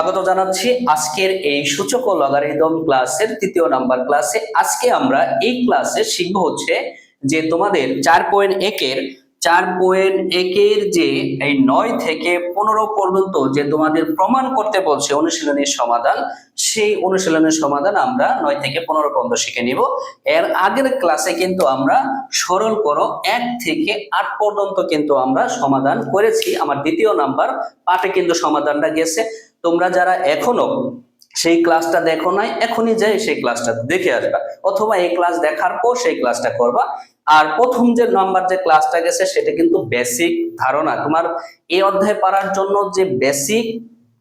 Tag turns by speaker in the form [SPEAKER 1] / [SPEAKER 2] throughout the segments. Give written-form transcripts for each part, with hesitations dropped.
[SPEAKER 1] স্বাগত জানাচ্ছি আজকের এই সূচক ও লগারিদম ক্লাসের তৃতীয় নাম্বার ক্লাসে। আজকে আমরা এই ক্লাসে শিখব হচ্ছে যে তোমাদের 4.1 এর যে এই 9 থেকে 15 পর্যন্ত যে তোমাদের প্রমাণ করতে বলছে অনুশীলনের সমাধান, সেই অনুশীলনের সমাধান আমরা 9 থেকে 15 পর্যন্ত শিখে নিব। এর আগের ক্লাসে কিন্তু আমরা সরল করো 1 থেকে 8 পর্যন্ত কিন্তু আমরা সমাধান করেছি। আমার দ্বিতীয় নাম্বার পাঠে কিন্তু সমাধানটা গেছে। তোমরা যারা এখনো সেই ক্লাসটা দেখো নাই, এখনই যাই সেই ক্লাসটা দেখে আসবা, অথবা এই ক্লাস দেখার পর সেই ক্লাসটা করবা। আর প্রথম যে নাম্বার যে ক্লাসটা গেছে সেটা কিন্তু বেসিক ধারণা, তোমার এই অধ্যায় পড়ার জন্য যে বেসিক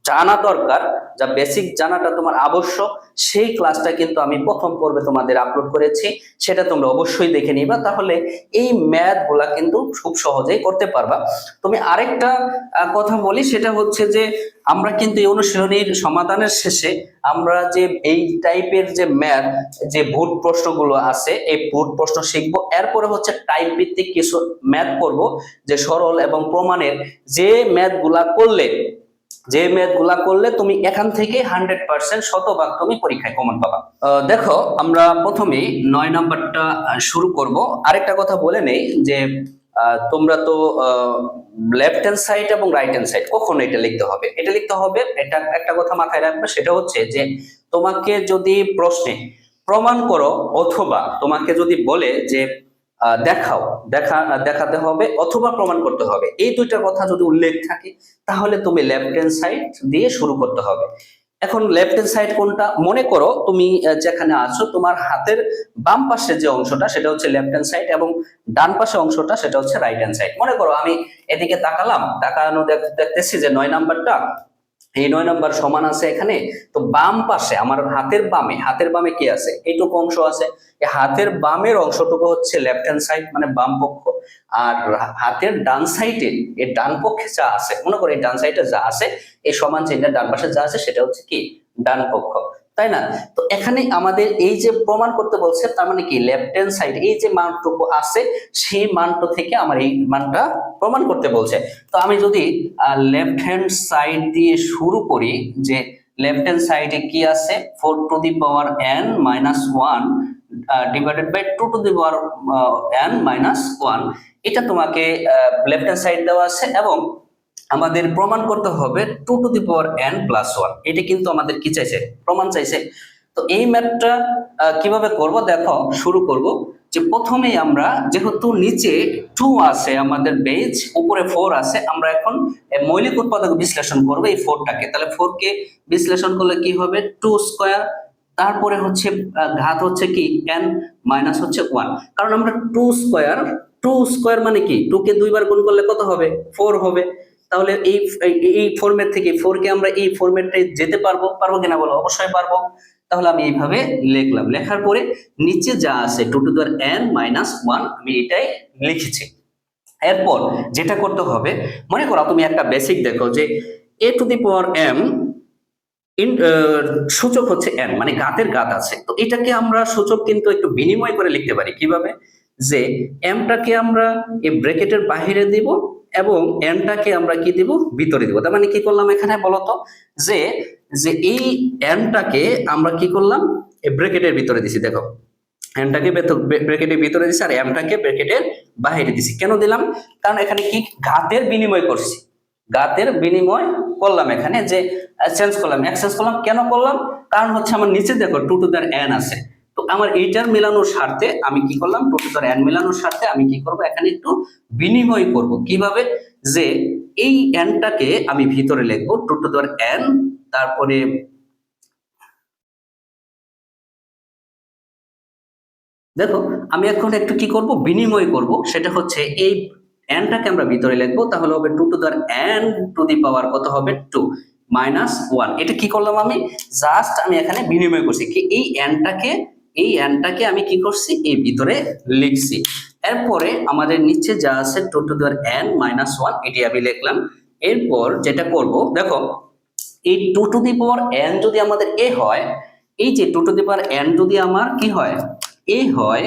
[SPEAKER 1] জানা দরকার, যা বেসিক জানাটা তোমার আবশ্যক, সেই ক্লাসটা কিন্তু আমি প্রথম পর্বে তোমাদের আপলোড করেছি। সেটা তোমরা অবশ্যই দেখে নিবা, তাহলে এই ম্যাথ গুলা কিন্তু খুব সহজেই করতে পারবা। তুমি আরেকটা কথা বলি, সেটা হচ্ছে যে আমরা কিন্তু এই অনুশীলনীর সমাধানের শেষে আমরা যে এই টাইপের যে ম্যাথ, যে ভোট প্রশ্নগুলো আছে, এই ভোট প্রশ্ন শিখবো। এরপরে হচ্ছে টাইপ ভিত্তিক কিছু ম্যাথ করব, যে সরল এবং প্রমাণের যে ম্যাথগুলা করলে তুমি এখান থেকে 100% শতভাগ তুমি পরীক্ষায় কমন পাবা। দেখো, আমরা প্রথমেই 9 নাম্বারটা শুরু করব। আরেকটা কথা বলে নেই যে তোমরা তো লেফট হ্যান্ড সাইড এবং রাইট হ্যান্ড সাইড কখনো এটা লিখতে হবে, এটা একটা কথা মাথায় রাখবে, সেটা হচ্ছে যে তোমাকে যদি প্রশ্নে প্রমাণ করো অথবা তোমাকে যদি বলে যে দেখাতে হবে অথবা প্রমাণ করতে হবে, এই দুইটা কথা যদি উল্লেখ থাকে তাহলে তুমি লেফট হ্যান্ড সাইড দিয়ে শুরু করতে হবে। এখন লেফট হ্যান্ড সাইড কোনটা? মনে করো তুমি যেখানে আছো, তোমার হাতের বাম পাশে যে অংশটা সেটা হচ্ছে লেফট হ্যান্ড সাইড এবং ডান পাশে অংশটা সেটা হচ্ছে রাইট হ্যান্ড সাইড। মনে করো আমি এদিকে তাকানো দেখতেছি যে 9 নাম্বারটা, এই 9 নাম্বার সমান আছে এখানে। তো বাম পাশে আমার হাতের বামে কি আছে? এইটুকু অংশ আছে। এই হাতের বামের অংশটুকু হচ্ছে লেফট হ্যান্ড সাইড, মানে বাম পক্ষ। আর হাতের ডান সাইডে এর ডান পক্ষে যা আছে, মনে করো এই ডান সাইডে যা আছে, এই সমান চিহ্নের ডান পাশে যা আছে সেটা হচ্ছে কি ডান পক্ষ, তাই না? তো এখানে আমাদের এই যে প্রমাণ করতে বলছে, তার মানে কি লেফট হ্যান্ড সাইড এই যে মানটুকু আছে সেই মানটা থেকে আমার এই মানটা প্রমাণ করতে বলছে। তো আমি যদি লেফট হ্যান্ড সাইড দিয়ে শুরু করি, যে লেফট হ্যান্ড সাইডে কি আছে, 4 to the power n minus 1 divided by 2 to the power n minus 1, এটা তোমাকে লেফট হ্যান্ড সাইড দেওয়া আছে এবং আমাদের প্রমাণ করতে হবে 2 to the power n plus 1। এটা কিন্তু আমাদের কি চাইছে? প্রমাণ চাইছে। তো এই ম্যাথটা কিভাবে করব? দেখো, শুরু করব যে প্রথমেই আমরা, যেহেতু নিচে 2 আছে আমাদের বেজ, উপরে 4 আছে, আমরা এখন মৌলিক উৎপাদক বিশ্লেষণ করব এই 4টাকে। তাহলে 4 কে বিশ্লেষণ করলে কি হবে? 2 স্কয়ার, তারপরে হচ্ছে ঘাত হচ্ছে কি n মাইনাস হচ্ছে 1। কারণ আমরা 2 স্কয়ার মানে কি, 2 কে দুইবার গুণ করলে কত হবে? 4 হবে। তাহলে এই ফরম্যাট থেকে 4 কে আমরা এই ফরম্যাটে যেতে পারবো কিনা বলো? অবশ্যই পারবো। তাহলে আমি এইভাবে লিখলাম, লেখার পরে নিচে যা আছে 2 to the power n minus 1 আমি এটাই লিখেছি। এরপর যেটা করতে হবে, মনে করো তুমি একটা বেসিক দেখো যে a to the power m সূচক হচ্ছে n, মানে ঘাতের ঘাত আছে। তো এটাকে আমরা সূচক কিন্তু একটু বিনিময় করে লিখতে পারি। কিভাবে? যে m টাকে আমরা এই ব্র্যাকেটের বাহিরে দিব এবং n টাকে আমরা কি দিব? ভিতরে দিব। তার মানে কি করলাম এখানে বলতো, যে যে এই n টাকে আমরা কি করলাম? এই ব্র্যাকেটের ভিতরে দিছি। দেখো, n টাকে ব্র্যাকেটের ভিতরে দিছি আর m টাকে ব্র্যাকেটের বাইরে দিছি। কেন দিলাম? কারণ এখানে কি ঘাতের বিনিময় করছি, ঘাতের বিনিময় করলাম এখানে, যে এক্সচেঞ্জ করলাম। কেন করলাম? কারণ হচ্ছে আমার নিচে দেখো 2 টু দি পাওয়ার n আছে। তো আমার এইটার মেলানোর স্বার্থে আমি কি করলাম? 2 টু দি পাওয়ার n মেলানোর স্বার্থে আমি কি করব? এখানে একটু বিনিময় করব। কিভাবে? যে এই n টাকে আমি ভিতরে লিখবো 2 টু দি পাওয়ার n, তারপরে দেখো আমি এখন একটু কি করব? বিনিময় করব। সেটা হচ্ছে এই n টাকে আমরা ভিতরে লিখবো, তাহলে হবে 2 to the power n to the power কত হবে? 2 মাইনাস 1। এটা কি করলাম? আমি জাস্ট আমি এখানে বিনিময় করছি কি এই n টাকে আমি কি করছি? এই ভিতরে লিখছি। এরপরে আমাদের নিচে যা আছে 2 to the power n minus 1, এটি আমি লিখলাম। এরপর যেটা করব, দেখো এই 2 টু দি পাওয়ার n যদি আমাদের a হয়, এই যে 2 টু দি পাওয়ার n যদি আমার কি হয়? a হয়,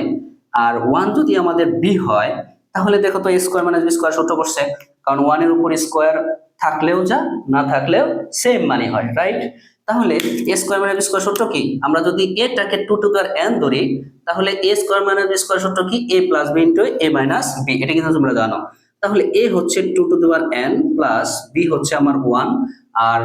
[SPEAKER 1] আর 1 যদি আমাদের b হয়, তাহলে দেখো তো a square minus b square সূত্র বসছে, কারণ 1 এর উপর স্কয়ার থাকলেও যা, না থাকলেও সেম মানে হয়, রাইট? তাহলে a square minus b square সূত্র কি? আমরা যদি এটাকে 2 টু দি পাওয়ার n ধরি, তাহলে a square minus b square সূত্র কি? a plus b into a minus b, এটা কিন্তু তোমরা জানো। তাহলে a হচ্ছে 2 to the power n plus b হচ্ছে আমার 1, আর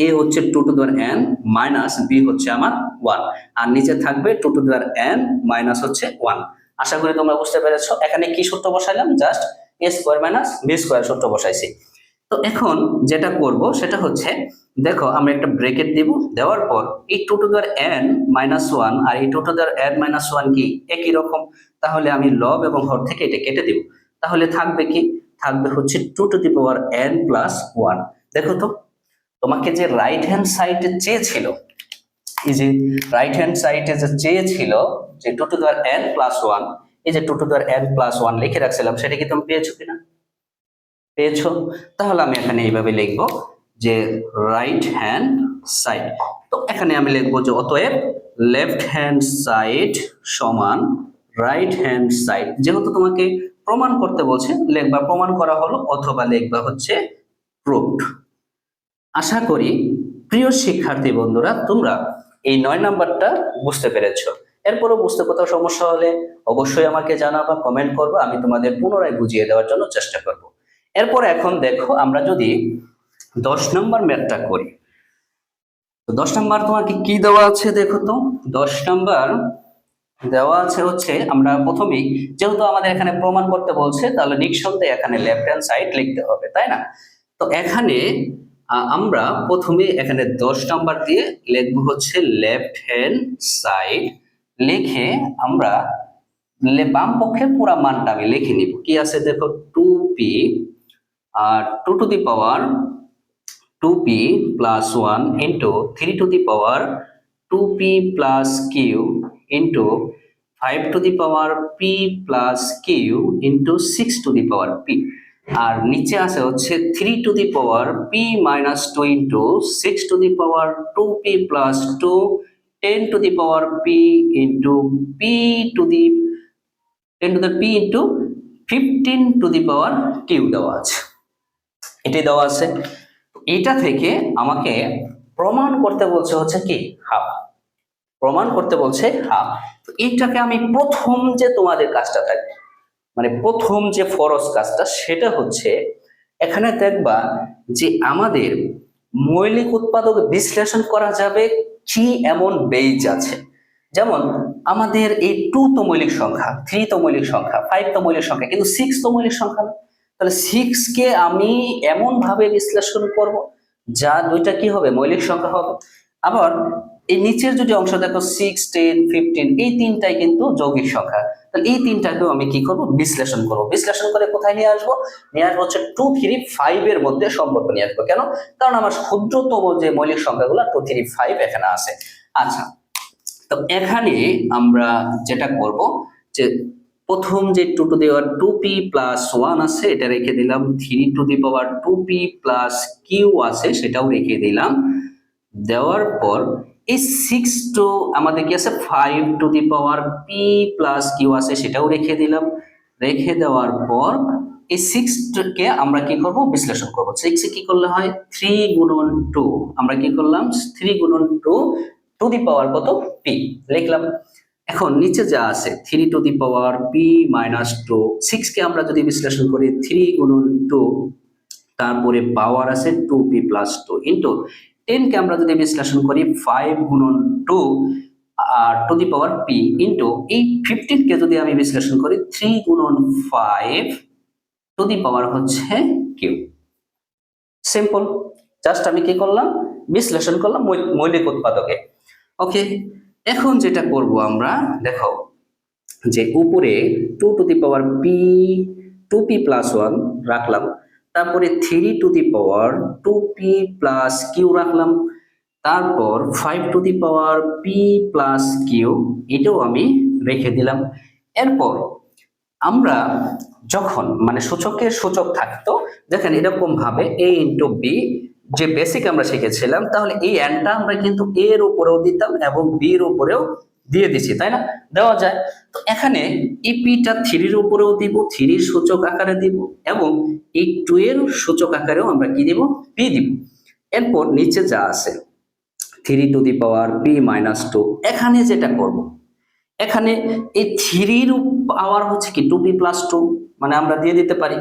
[SPEAKER 1] a হচ্ছে 2 to the power n minus b হচ্ছে আমার 1, আর নিচে থাকবে 2 to the power n minus হচ্ছে 1। আশা করি তোমরা বুঝতে পেরেছো। এখানে কি সূত্র বসাইলাম? Just a square minus b square সূত্র বসাইছি। তো এখন যেটা করব সেটা হচ্ছে, দেখো আমরা একটা ব্র্যাকেট দেব, দেওয়ার পর এই 2 to the power n minus 1 আর এই 2 to the power n minus 1 কি একই রকম? তাহলে আমি লব এবং হর থেকে এটা কেটে দেব। তাহলে থাকবে কি? থাকবে হচ্ছে 2 to the power n plus 1। দেখো তো, তোমাকে যে রাইট হ্যান্ড সাইডে চেয়েছিল, এই যে রাইট হ্যান্ড সাইডে যে চেয়েছিল যে 2 to the power n plus 1, এই যে 2 to the power n plus 1 লিখে রাখছিলাম, সেটা কি তুমি পেয়েছো কিনা? পেয়েছো। তাহলে আমি এখানে এইভাবে লিখবো যে রাইট হ্যান্ড সাইড। তো এখানে আমি লিখবো যে অতএব লেফট হ্যান্ড সাইড সমান রাইট হ্যান্ড সাইড। যেহেতু তোমাকে প্রমাণ করতে বলছে, লিখবা প্রমাণ করা হলো, অথবা লিখবা হচ্ছে প্রুভড। আশা করি প্রিয় শিক্ষার্থী বন্ধুরা তোমরা এই 9 নাম্বারটা বুঝতে পেরেছো। এরপরও বুঝতে কোথাও সমস্যা হলে অবশ্যই আমাকে জানাবা, কমেন্ট করবা, আমি তোমাদের পুনরায় বুঝিয়ে দেওয়ার জন্য চেষ্টা করব। এরপর এখন দেখো আমরা যদি 10 নম্বর ম্যাথটা করি, তো 10 নম্বর তোমাকে কি দেওয়া আছে দেখো তো। 10 নম্বর দেওয়া আছে হচ্ছে, আমরা প্রথমেই যেহেতু আমাদের এখানে প্রমাণ করতে বলছে, তাহলে নিঃসন্দেহে এখানে লেফট হ্যান্ড সাইড লিখতে হবে, তাই না? তো এখানে আমরা প্রথমে এখানে 10 নাম্বার দিয়ে লিখবো হচ্ছে লেফট হ্যান্ড সাইড। লিখে আমরা বাম পক্ষে পুরো মানটা আমি লিখে নিব। কি আছে দেখো, 2p আর 2 to the power 2p plus 1 into 3 to the power 2p plus q into 5 to the power p plus q into 6 to the power p, আর নিচে আছে হচ্ছে 3 to the power p minus 2 into 6 to the power 2p plus 2 10 to the power p into p to the 10 to the p into 15 to the power q দেওয়া আছে। এটাই দেওয়া আছে। এটা থেকে আমাকে প্রমাণ করতে বলছে হচ্ছে কি হাফ, প্রমাণ করতে বলছে হাফ। তো এইটাকে আমি প্রথম যে তোমাদের কাজটা থাকবে, মানে প্রথম যে ফরজ কাজটা, সেটা হচ্ছে এখানে দেখবা যে আমাদের মৌলিক উৎপাদক বিশ্লেষণ করা যাবে কি এমন বেজ আছে। যেমন আমাদের এই 2 তো মৌলিক সংখ্যা, 3 তো মৌলিক সংখ্যা, 5 তো মৌলিক সংখ্যা, কিন্তু 6 তো মৌলিক সংখ্যা না। তাহলে 6 কে আমি এমন ভাবে বিশ্লেষণ করব যা দুইটা কি হবে, মৌলিক সংখ্যা হবে। আবার এই নিচের যদি অংশ দেখো 6, 10, 15, এই তিনটাই কিন্তু যৌগিক সংখ্যা। তাহলে এই তিনটাকেও আমি কি করব, বিশ্লেষণ করব। বিশ্লেষণ করে কোথায় নিয়ে আসবো? নিয়ে আসবো হচ্ছে 2, 3, 5 এর মধ্যে সম্পর্ক নিয়ে আসবো। কেন? কারণ আমার ক্ষুদ্রতম যে মৌলিক সংখ্যাগুলো 2, 3, 5 এখানে আছে। আচ্ছা, তো এখানে আমরা যেটা করব যে প্রথম যে 2 to the power 2p plus 1 আছে এটা রেখে দিলাম, 3 to the power 2p plus q আছে সেটাও রেখে দিলাম। দেওয়ার পর এই 6 টু আমাদের কি আছে 5 to the power p plus q আছে সেটাও রেখে দিলাম। রেখে দেওয়ার পর এই 6 কে আমরা কি করব, বিশ্লেষণ করব। 6 এ কি করলে হয়, 3 গুণন 2, আমরা কি করলাম 3 গুণন 2 টু দি পাওয়ার কত, p লিখলাম। এখন নিচে যা আছে 3 to the power p minus 2, 6 কে আমরা যদি বিশ্লেষণ করি 3 গুণন 2, তারপরে পাওয়ার আছে 2p প্লাস 2 ইন্টু 10 কে আমরা যদি বিশ্লেষণ করি 5 গুণন 2 আর to the power p into এই 15 কে যদি আমি বিশ্লেষণ করি 3 গুণন 5 টু দি পাওয়ার হচ্ছে q। সিম্পল, জাস্ট আমি কি করলাম, বিশ্লেষণ করলাম মৌলিক উৎপাদকে। ওকে, এখন যেটা করব আমরা, দেখো যে উপরে 2 to the power p 2p plus 1 রাখলাম, তারপরে 3 to the power 2p plus q রাখলাম, তারপর 5 to the power p plus q এটাও আমি রেখে দিলাম। এরপর আমরা যখন মানে সূচকের সূচক থাকতো, দেখেন এরকম ভাবে a ইন্টু b যে বেসিক আমরা শিখেছিলাম, তাহলে এই এনটা আমরা কিন্তু a এর উপরেও দিতাম এবং b এর উপরেও দিয়ে দিছি, তাই না? দেওয়া যায়। তো এখানে এই পিটা 3 এর উপরেও দিব, 3 সূচক আকারে দিব, এবং এই 2 এর সূচক আকারেও আমরা কি দিব, পি দিব। এরপর নিচে যা আছে 3 to the power P minus 2, এখানে যেটা করব, এখানে এই 3 পাওয়ার হচ্ছে কি 2p প্লাস 2, মানে আমরা দিয়ে দিতে পারি।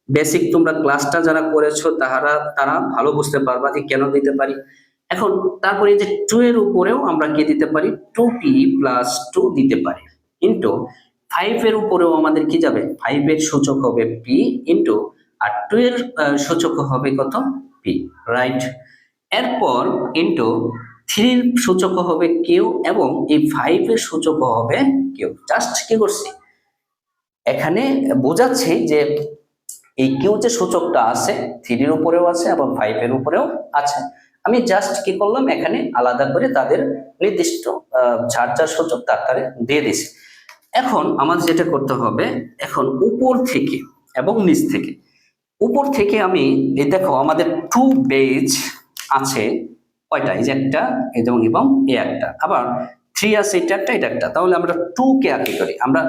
[SPEAKER 1] বেসিক তোমরা ক্লাসটা যারা করেছো তারা ভালো বুঝতে পারবা যে কেন দিতে পারি। এখন তারপরে এই যে 2 এর উপরেও আমরা কি দিতে পারি, 2p প্লাস 2 দিতে পারি, ইন্টু 5 এর উপরেও আমাদের কি যাবে, 5 এর সূচক হবে p ইন্টু আর 2 এর সূচক হবে কত, p, রাইট। এরপর ইন্টু 3 এর সূচক হবে কিউ এবং এই 5 এর সূচক হবে কিউ। জাস্ট কি করছি, এখানে বোঝাচ্ছি যে এই কিউ যে সূচকটা আছে 3 এর উপরেও আছে এবং 5 এর উপরেও আছে। আমি জাস্ট কি করলাম, এখানে আলাদা করে তাদের নির্দিষ্ট যার যার সূচক তার দিয়ে দিছি। এখন আমাদের যেটা করতে হবে, এখন উপর থেকে এবং নিচ থেকে, উপর থেকে আমি এই দেখো আমাদের 2 বেজ আছে কয়টা, এই যে একটা এবং এই একটা, আবার 3 আছে এটা একটা, তাহলে আমরা 2 কে আগে করি, আমরা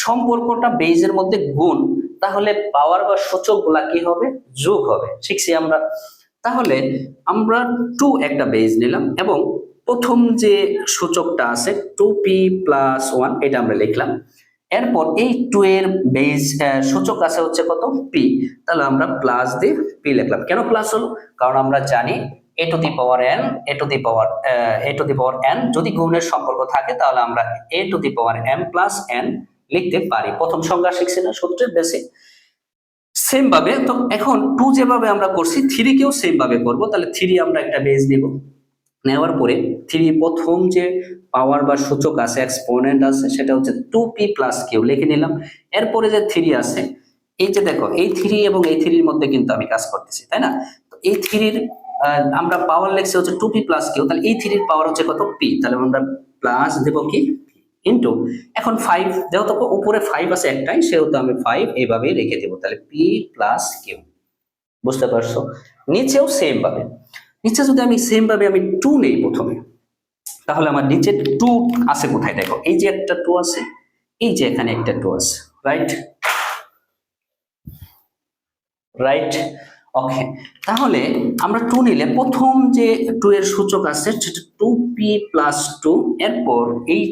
[SPEAKER 1] সম্পর্কটা বেজের মধ্যে গুণ, তাহলে পাওয়ার বা সূচক গুলা কি হবে, যোগ হবে, শিখছি আমরা। তাহলে আমরা 2 একটা বেজ নিলাম এবং প্রথম যে সূচকটা আছে 2p প্লাস 1 এটা আমরা লিখলাম। এরপর এই 2 এর বেজ সূচক আছে হচ্ছে কত, p, তাহলে আমরা প্লাস দিয়ে p লিখলাম। কেন প্লাস হলো, কারণ আমরা জানি a to the power n যদি গুণের সম্পর্ক থাকে তাহলে আমরা a to the power m plus n লিখতে পারি। প্রথম সংজ্ঞা শিখছি না সূত্রের বেসিক। সেম ভাবে তো এখন 2 যেভাবে আমরা করছি 3 কেও সেম ভাবে করব। তাহলে 3 আমরা একটা বেজ নিব, নেওয়ার পরে 3 প্রথম যে পাওয়ার বা সূচক আছে এক্সপোনেন্ট আছে সেটা হচ্ছে 2p প্লাস কিউ লিখে নিলাম। এরপরে যে 3 আছে, এই যে দেখো এই 3 এবং এই 3 এর মধ্যে কিন্তু আমি কাজ করতেছি, তাই না? তো এই 3 এর আমরা পাওয়ার লিখছি হচ্ছে 2p প্লাস কিউ, তাহলে এই 3 এর পাওয়ার হচ্ছে কত, p, তাহলে আমরা প্লাস দেব কি ইনটু, এখন 5 যেহেতু উপরে 5 আছে একটাই সেহেতু আমি 5 এইভাবেই রেখে দেব, তাহলে p প্লাস কিউ। বুঝতে পারছো? নিচেও সেম ভাবে, নিচে যদি আমি সেম ভাবে আমি 2 নেই প্রথমে, তাহলে আমার নিচে 2 আছে কোথায়, দেখো এই যে একটা 2 আছে, এই যে এখানে একটা 2 আছে, রাইট রাইট ওকে। তাহলে আমরা 2 নিলে প্রথম যে 2 এর সূচক আছে সেটা 2p প্লাস 2, এরপর এই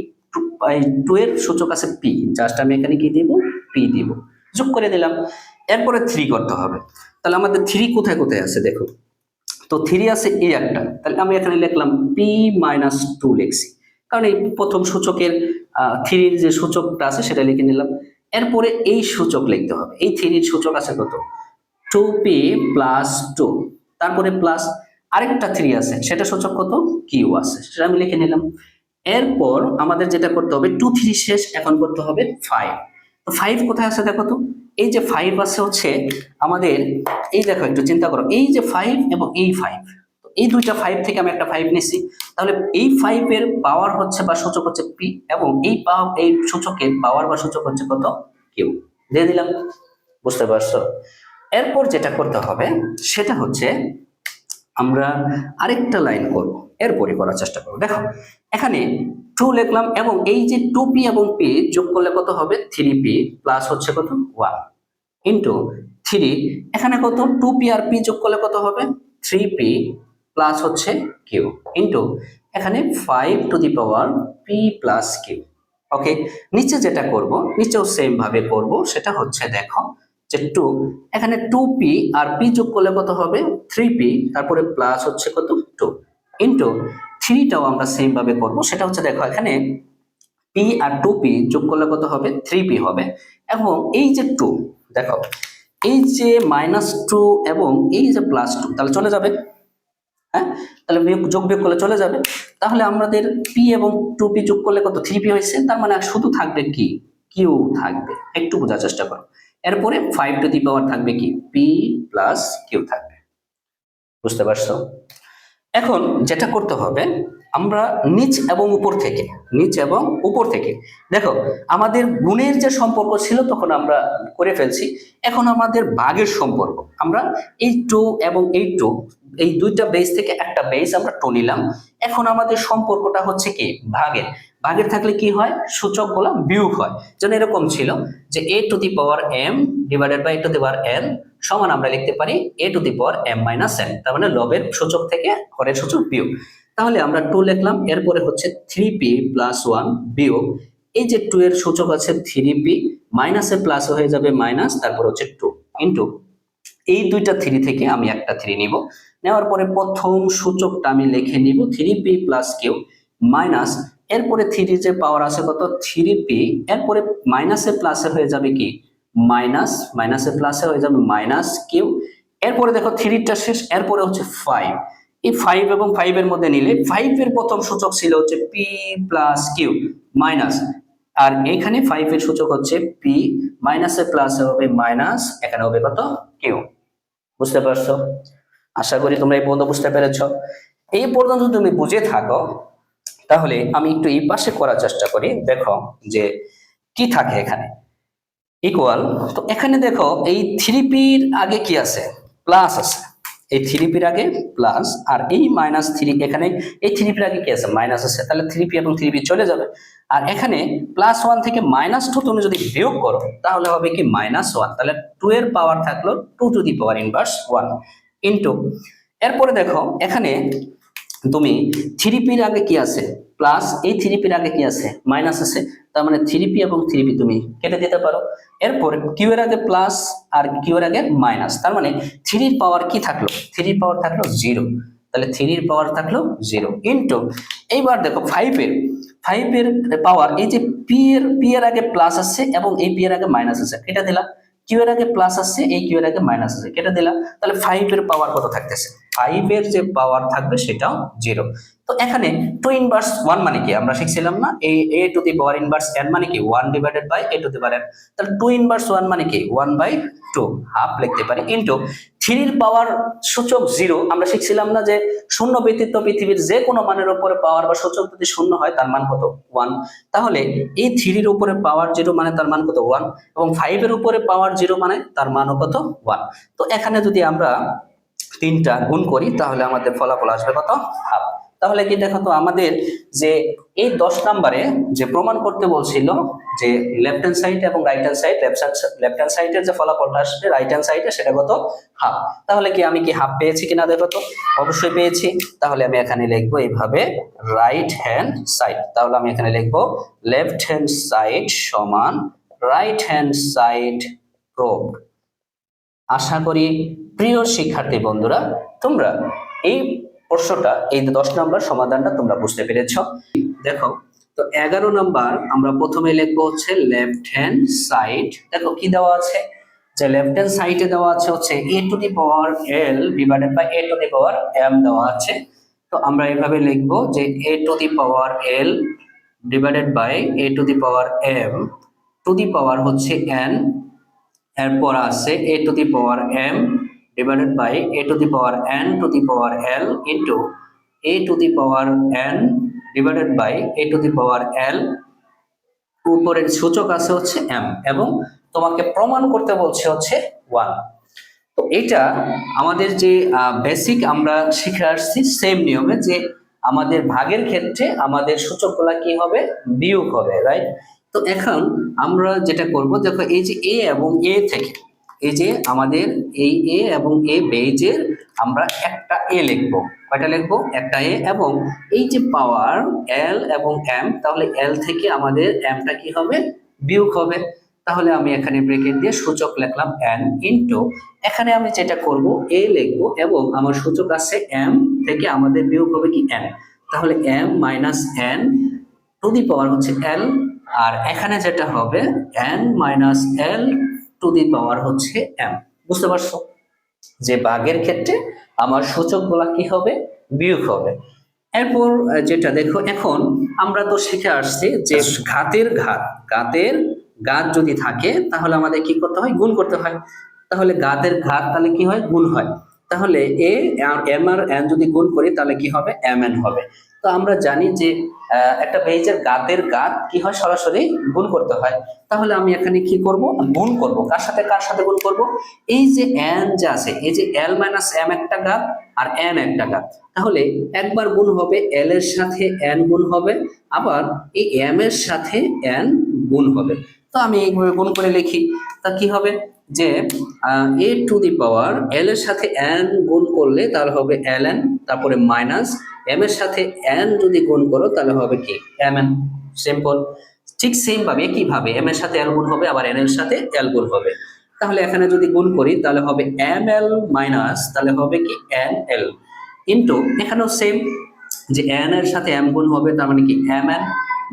[SPEAKER 1] 2 এর সূচক আছে p, জাস্ট আমি এখানে কি দিব, p দিব, যোগ করে দিলাম। এরপরে 3 করতে হবে, তাহলে আমাদের 3 কোথায় কোথায় আছে দেখো, তো 3 আছে এই একটা, তাহলে আমি এখানে লিখলাম p মাইনাস 2 লিখছি, কারণ এই প্রথম সূচকের 3 এর যে সূচকটা আছে সেটা লিখে নিলাম। এরপরে এই সূচক লিখতে হবে, এই 3 এর সূচক আছে কত, 2p প্লাস 2, তারপরে প্লাস আরেকটা 3 আছে সেটা সূচক কত, q আছে, সেটা আমি লিখে নিলাম। এরপর আমাদের যেটা করতে হবে 2 3 শেষ, এখন করতে হবে 5। তো 5 কোথায় আছে দেখো তো, এই যে 5 আছে হচ্ছে আমাদের, এই দেখো একটু চিন্তা করো, এই যে 5 এবং এই 5, তো এই দুইটা 5 থেকে আমি একটা 5 নিছি, তাহলে এই 5 এর পাওয়ার হচ্ছে বা সূচক হচ্ছে p এবং এই সূচকের পাওয়ার বা সূচক হচ্ছে কত, q, দিয়ে দিলাম। বুঝতে পারছো? এরপর যেটা করতে হবে সেটা হচ্ছে আমরা আরেকটা লাইন করব, এরপরে করার চেষ্টা করব। দেখো এখানে 2 লিখলাম এবং এই যে 2p এবং p যোগ করলে কত হবে, 3p প্লাস হচ্ছে কত 1 ইনটু 3, এখানে কত 2p আর p যোগ করলে কত হবে, 3p প্লাস হচ্ছে q ইনটু এখানে 5 to the power p plus q। ওকে, নিচে যেটা করব নিচেও সেম ভাবে করব, সেটা হচ্ছে দেখো যে 2, এখানে 2p আর p যোগ করলে কত হবে, 3p, তারপরে প্লাস হচ্ছে কত 2 ইনটু 3টাও আমরা সেম ভাবে করব, সেটা হচ্ছে দেখো এখানে p আর 2p যোগ করলে কত হবে, 3p হবে, এবং এই যে 2 দেখো এই যে -2 এবং এই যে +2 তাহলে চলে যাবে, হ্যাঁ, তাহলে যোগ বিয়োগ করলে চলে যাবে। তাহলে আমাদের p এবং 2p যোগ করলে কত, 3p হয়েছে, তার মানে শুধু থাকবে কি, q থাকবে, একটু বোঝার চেষ্টা করো। এরপরে 5 টু দি পাওয়ার থাকবে কি, p প্লাস q থাকবে। বুঝতে পারছো? এখন যেটা করতে হবে আমরা নিচ এবং উপর থেকে দেখো আমাদের গুণের যে সম্পর্ক ছিল তখন আমরা করে ফেলছি, এখন আমাদের ভাগের সম্পর্ক, আমরা এই 2 এবং এই 2 এই দুইটা বেস থেকে একটা বেস আমরা 2 নিলাম, এখন আমাদের সম্পর্কটা হচ্ছে কি, ভাগের থাকলে কি হয়, সূচকগুলো বিয়োগ হয়। যেন এরকম ছিল যে a to the power m divided by a to the power n সমান আমরা লিখতে পারি a to the power m minus n, তার মানে লবের সূচক থেকে হরের সূচক বিয়োগ। তাহলে আমরা 2 লিখলাম, এরপরে হচ্ছে 3p প্লাস 1 বিয়োগ এই যে 2 এর সূচক আছে 3p, মাইনাসে প্লাস হয়ে যাবে মাইনাস, তারপর হচ্ছে 2 ইনটু এই দুইটা 3 থেকে আমি একটা 3 নিব, নেওয়ার পরে প্রথম সূচকটা আমি লিখে নিব 3p প্লাস q মাইনাস, এরপরে 3 যে পাওয়ার আছে কত 3p, এরপরে মাইনাসে প্লাসে হয়ে যাবে কি মাইনাস, মাইনাসে প্লাসে হয়ে যাবে মাইনাস q, এরপরে দেখো 3টা শেষ, এরপরে হচ্ছে 5, এই 5 এবং 5 এর মধ্যে নিলে 5 এর প্রথম সূচক ছিল হচ্ছে p প্লাস q মাইনাস, আর এখানে 5 এর সূচক হচ্ছে p, মাইনাসে প্লাসে হবে মাইনাস, এখানে হবে কত q। বুঝতে পারছো? আশা করি তোমরা এই পর্যন্ত বুঝতে পেরেছো। এই পর্যন্ত তুমি বুঝে থাকো, তাহলে আমি একটু এই পাশে করার চেষ্টা করি। দেখো যে কি থাকে এখানে, ইকুয়াল, তো এখানে দেখো এই 3p এর আগে কি আছে, প্লাস আছে, এই 3p এর আগে প্লাস, আর এই মাইনাস 3 এখানে এই 3p এর আগে কি আছে মাইনাস আছে, তাহলে 3p এবং 3p চলে যাবে, আর এখানে প্লাস 1 থেকে মাইনাস 2 তুমি যদি বিয়োগ করো তাহলে হবে কি মাইনাস 1, তাহলে 2 এর পাওয়ার থাকলো 2 to the power inverse 1 into, এরপরে দেখো এখানে তুমি 3p এর আগে কি আছে প্লাস, এই 3p এর আগে কি আছে মাইনাস আছে, তার মানে 3p এবং 3p তুমি কেটে দিতে পারো, এরপর q এর আগে প্লাস আর q এর আগে মাইনাস, তার মানে 3 এর পাওয়ার কি থাকলো, 3 এর পাওয়ার থাকলো 0, তাহলে 3 এর পাওয়ার থাকলো 0 ইনটু, এইবার দেখো 5 এর পাওয়ার, এই যে p এর আগে প্লাস আছে এবং এই p এর আগে মাইনাস আছে, কেটে দিলাম, q এর আগে প্লাস আছে এই q এর আগে মাইনাস আছে, কেটে দিলাম, তাহলে 5 এর পাওয়ার কত থাকতেছে, 5 এর যে পাওয়ার থাকবে সেটাও 0। তো এখানে 2 ইনভার্স 1 মানে কি আমরা শিখছিলাম না, এই a to the power inverse n মানে কি 1 divided by a to the power n, তাহলে 2 ইনভার্স 1 মানে কি 1/2 হাফ লিখতে পারি ইনটু 3 এর পাওয়ার সূচক 0, আমরা শিখছিলাম না যে শূন্য ব্যতীত পৃথিবীর যে কোনো মানের উপরে পাওয়ার বা সূচক যদি শূন্য হয় তার মান কত 1, তাহলে এই 3 এর উপরে পাওয়ার 0 মানে তার মান কত 1, এবং 5 এর উপরে পাওয়ার 0 মানে তার মানও কত 1। তো এখানে যদি আমরা 3টা গুণ করি তাহলে আমাদের ফলাফল আসবে কত হাফ। তাহলে কি দেখো তো আমাদের যে এই 10 নম্বরে যে প্রমাণ করতে বলছিল যে লেফট হ্যান্ড সাইড এবং right hand side, left hand সাইডের যে ফলাফলটা আসবে রাইট হ্যান্ড সাইডে সেটা কত হাফ। তাহলে কি আমি কি হাফ পেয়েছি কিনা দেখো তো, অবশ্যই পেয়েছি। তাহলে আমি এখানে লিখবো এইভাবে রাইট হ্যান্ড সাইড, তাহলে আমি এখানে লিখবো লেফট হ্যান্ড সাইড সমান রাইট হ্যান্ড সাইড প্রুভ। আশা করি প্রিয় শিক্ষার্থী বন্ধুরা তোমরা এই প্রশ্নটা, এই 10 নম্বর সমাধানটা তোমরা বুঝতে পেরেছো। দেখো তো 11 নম্বর আমরা প্রথমে লিখবো হচ্ছে লেফট হ্যান্ড সাইড। দেখো কি দেওয়া আছে, যে লেফট হ্যান্ড সাইডে দেওয়া আছে হচ্ছে a to the power l divided by a to the power m দেওয়া আছে। তো আমরা এইভাবে লিখবো যে a to the power l divided by a to the power m to the power হচ্ছে n, এরপর আছে a to the power m divided by a to the power n to the power l into a to the power n divided by a to the power l, উপরের সূচক আছে হচ্ছে m, এবং তোমাকে প্রমাণ করতে বলছে হচ্ছে 1। তো এটা আমাদের যে বেসিক আমরা শিখে আসছি সেম নিয়মে, যে আমাদের ভাগের ক্ষেত্রে আমাদের সূচকগুলা কি হবে বিয়োগ হবে, রাইট। তো এখন আমরা যেটা করব, দেখো এই যে a এবং a থেকে, এই যে আমাদের এই a এবং a বেজের আমরা একটা a লিখবো, কয়টা লিখবো একটা a, এবং এই যে পাওয়ার l এবং m, তাহলে l থেকে আমাদের mটা কি হবে বিয়োগ হবে। তাহলে আমি এখানে ব্র্যাকেট দিয়ে সূচক লিখলাম n ইনটু, এখানে আমি যেটা করব a লিখবো এবং আমার সূচক আছে m থেকে আমাদের বিয়োগ হবে কি n, তাহলে m minus n to the power হচ্ছে l, আর এখানে যেটা হবে n minus l to the power হচ্ছে m। বুঝতে পারছো যে ভাগের ক্ষেত্রে আমার সূচকগুলা কি হবে বিয়োগ হবে। এরপর যেটা দেখো, এখন আমরা তো শিখে আসছি যে ঘাতের ঘাত যদি থাকে তাহলে আমাদের কি করতে হয় গুণ করতে হয়। তাহলে ঘাতের ঘাত তাহলে কি হয় গুণ হয়, তাহলে a R m R n যদি গুণ করি তাহলে কি হবে mn হবে। তো তো আমরা জানি যে একটা বেজের গাতের গাত কি হয়, সরাসরি গুণ করতে হয়। তাহলে আমি এখানে কি করব, গুণ করব। কার সাথে গুণ করব? এই যে n যা আছে, এই যে l মাইনাস m একটা গাত আর n একটা গাত, তাহলে একবার গুণ হবে l এর সাথে n গুণ হবে, আবার এই m এর সাথে n গুণ হবে। তো আমি এইভাবে গুণ করে লিখি। তা কি হবে যে a to the power l এর সাথে n গুণ করলে তাহলে হবে ln, তারপরে মাইনাস m এর সাথে n যদি গুণ করো তাহলে হবে কি mn। সিম্পল। ঠিক সেম ভাবে কিভাবে m এর সাথে l গুণ হবে, আবার n এর সাথে l গুণ হবে। তাহলে এখানে যদি গুণ করি তাহলে হবে ml মাইনাস তাহলে হবে কি nl, ইনটু এখানেও সেম, যে n এর সাথে m গুণ হবে তার মানে কি mn,